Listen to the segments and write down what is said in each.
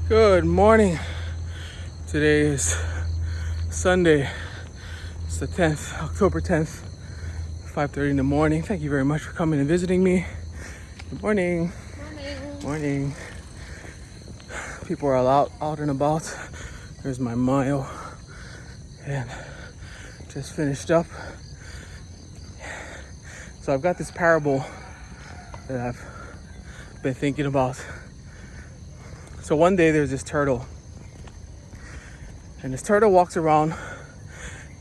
Good morning. Today is Sunday. It's the 10th, October 10th, 5:30 in the morning. Thank you very much for coming and visiting me. Good morning. Morning. People are out and about. There's my mile. And just finished up. So I've got this parable that I've been thinking about. So one day there's this turtle, and this turtle walks around,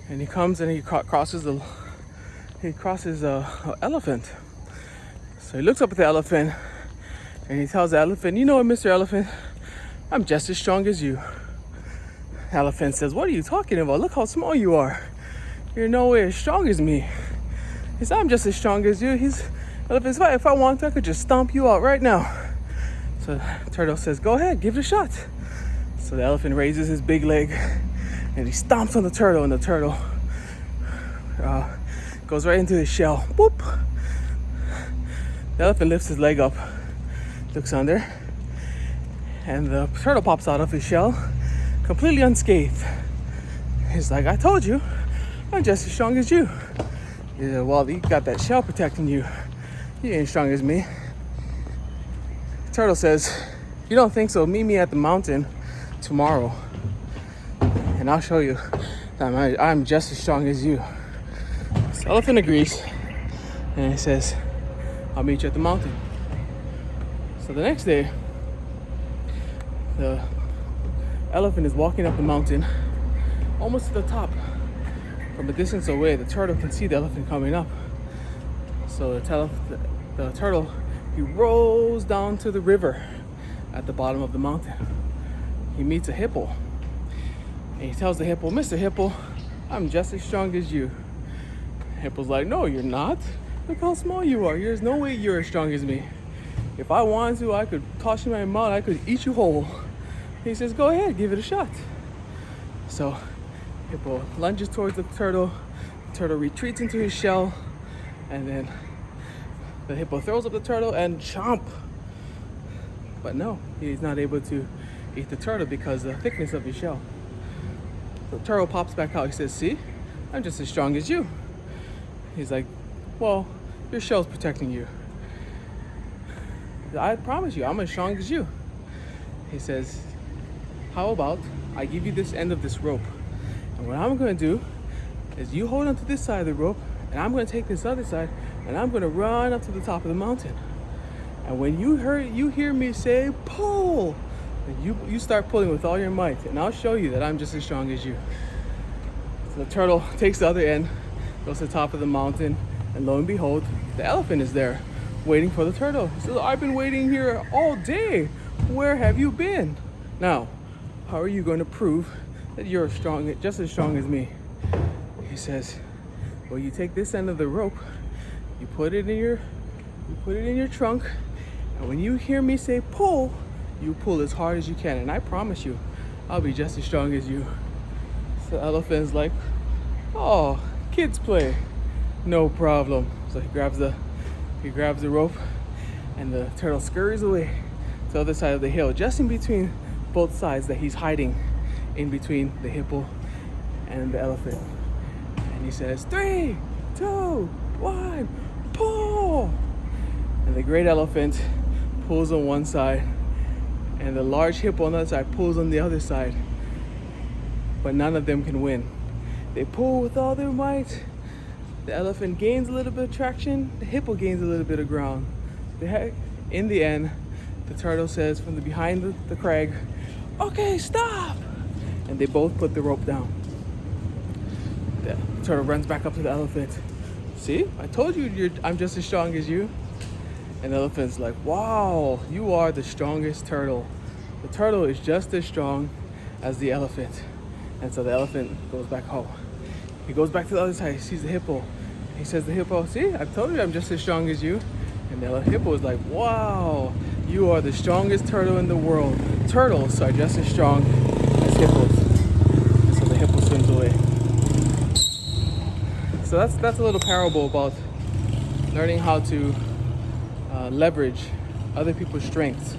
and he comes and he crosses a elephant. So he looks up at the elephant, and he tells the elephant, "You know what, Mr. Elephant? I'm just as strong as you." The elephant says, "What are you talking about? Look how small you are. You're no way as strong as me." He said, "I'm just as strong as you." Elephant says, "If I want to, I could just stomp you out right now." So the turtle says, "Go ahead, give it a shot." So the elephant raises his big leg and he stomps on the turtle, and the turtle goes right into his shell. Boop. The elephant lifts his leg up, looks under, and the turtle pops out of his shell completely unscathed. He's like, "I told you, I'm just as strong as you." He said, "Well, you got that shell protecting you. You ain't as strong as me." Turtle says, "You don't think so? Meet me at the mountain tomorrow, and I'll show you that I'm just as strong as you." So elephant agrees, and he says, "I'll meet you at the mountain." So the next day, the elephant is walking up the mountain, almost to the top. From a distance away, the turtle can see the elephant coming up. So the turtle, he rolls down to the river at the bottom of the mountain. He meets a hippo, and he tells the hippo, "Mr. Hippo, I'm just as strong as you." The hippo's like, "No, you're not. Look how small you are. There's no way you're as strong as me. If I wanted to, I could toss you in my mouth. I could eat you whole." He says, "Go ahead, give it a shot." So hippo lunges towards the turtle. The turtle retreats into his shell, and then the hippo throws up the turtle and chomp. But no, he's not able to eat the turtle because of the thickness of his shell. The turtle pops back out. He says, "See, I'm just as strong as you." He's like, "Well, your shell's protecting you. I promise you, I'm as strong as you." He says, "How about I give you this end of this rope? And what I'm going to do is you hold onto this side of the rope, and I'm going to take this other side, and I'm going to run up to the top of the mountain. And when you hear me say, 'Pull!' then you start pulling with all your might, and I'll show you that I'm just as strong as you." So the turtle takes the other end, goes to the top of the mountain, and lo and behold, the elephant is there waiting for the turtle. He says, "I've been waiting here all day. Where have you been? Now, how are you going to prove that you're just as strong as me?" He says, "Well, you take this end of the rope, you put it in your trunk, and when you hear me say pull, you pull as hard as you can, and I promise you, I'll be just as strong as you." So the elephant's like, "Oh, kids play, no problem." So he grabs the rope, and the turtle scurries away to the other side of the hill, just in between both sides that he's hiding in between the hippo and the elephant. And he says, 3, 2, 1, pull! And the great elephant pulls on one side, and the large hippo on the other side pulls on the other side. But none of them can win. They pull with all their might. The elephant gains a little bit of traction, the hippo gains a little bit of ground. In the end, the turtle says from behind the crag, "Okay, stop!" And they both put the rope down. The turtle runs back up to the elephant. "See, I told you I'm just as strong as you." And the elephant's like, "Wow, you are the strongest turtle. The turtle is just as strong as the elephant." And so the elephant goes back home. He goes back to the other side. He sees the hippo. He says to the hippo, "See, I told you I'm just as strong as you." And the hippo is like, "Wow, you are the strongest turtle in the world. Turtles are just as strong as hippos." And so the hippo swims away. So that's a little parable about learning how to leverage other people's strengths.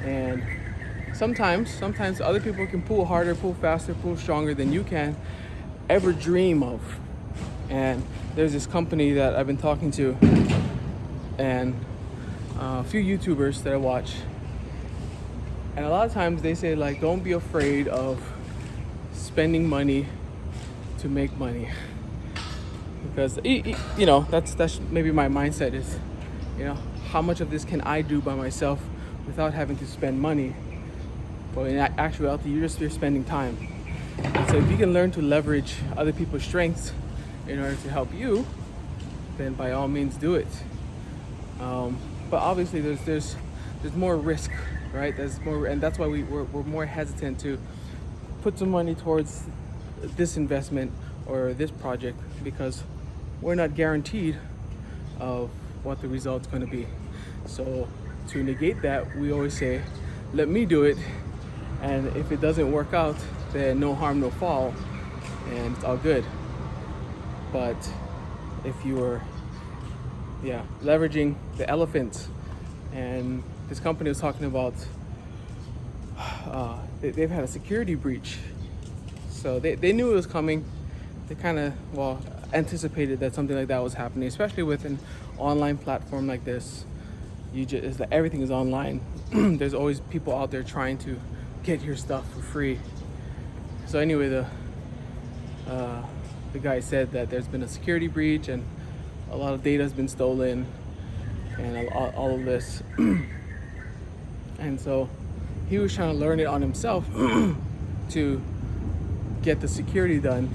And sometimes other people can pull harder, pull faster, pull stronger than you can ever dream of. And there's this company that I've been talking to, and a few YouTubers that I watch, and a lot of times they say, like, don't be afraid of spending money to make money, because you know, that's maybe my mindset is, you know, how much of this can I do by myself without having to spend money? But in actuality, you're spending time. And so if you can learn to leverage other people's strengths in order to help you, then by all means do it. But obviously there's more risk, right? There's more, and that's why we're more hesitant to put some money towards this investment or this project, because we're not guaranteed of what the result's going to be. So to negate that, we always say, let me do it, and if it doesn't work out, then no harm, no foul, and it's all good. But if you are leveraging the elephant, and this company was talking about they've had a security breach, so they knew it was coming. They kind of anticipated that something like that was happening, especially with an online platform like this. Everything is online. There's always people out there trying to get your stuff for free. So anyway, the guy said that there's been a security breach and a lot of data has been stolen and all of this. And so he was trying to learn it on himself to get the security done.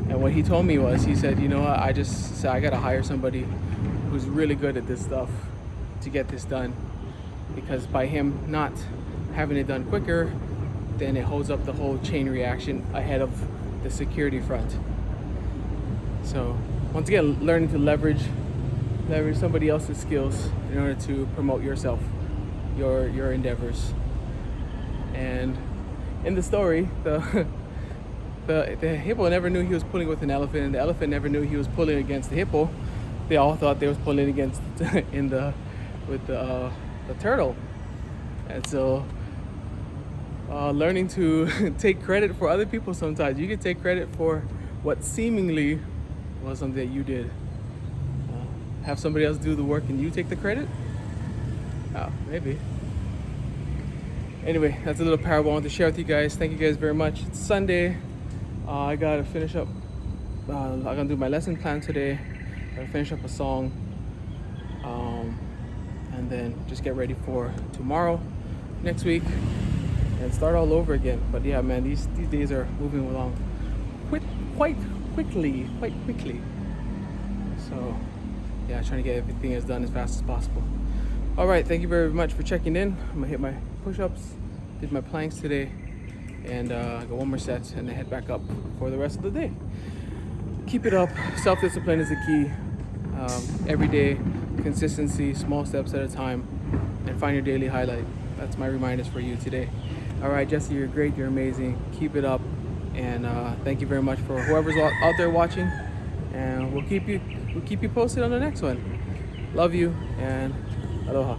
And what he told me was, he said, you know what, I gotta hire somebody who's really good at this stuff to get this done, because by him not having it done quicker, then it holds up the whole chain reaction ahead of the security front. So once again, learning to leverage somebody else's skills in order to promote yourself, your endeavors. And in the story, the hippo never knew he was pulling with an elephant, and the elephant never knew he was pulling against the hippo. They all thought they was pulling against with the turtle. And so learning to take credit for other people sometimes. You can take credit for what seemingly was something that you did. Have somebody else do the work and you take the credit? Oh, maybe. Anyway, that's a little parable I wanted to share with you guys. Thank you guys very much. It's Sunday. I gotta finish up. I'm gonna do my lesson plan today. Gotta finish up a song. And then just get ready for tomorrow, next week, and start all over again. But yeah, man, these days are moving along quite quickly. So yeah, trying to get everything as done as fast as possible. All right, thank you very much for checking in. I'm gonna hit my push-ups, did my planks today, and I got one more set, and then head back up for the rest of the day. Keep it up. Self-discipline is the key. Every day, consistency, small steps at a time, and find your daily highlight. That's my reminders for you today. All right, Jesse, you're great. You're amazing. Keep it up, and thank you very much for whoever's out there watching. And we'll keep you posted on the next one. Love you, and aloha.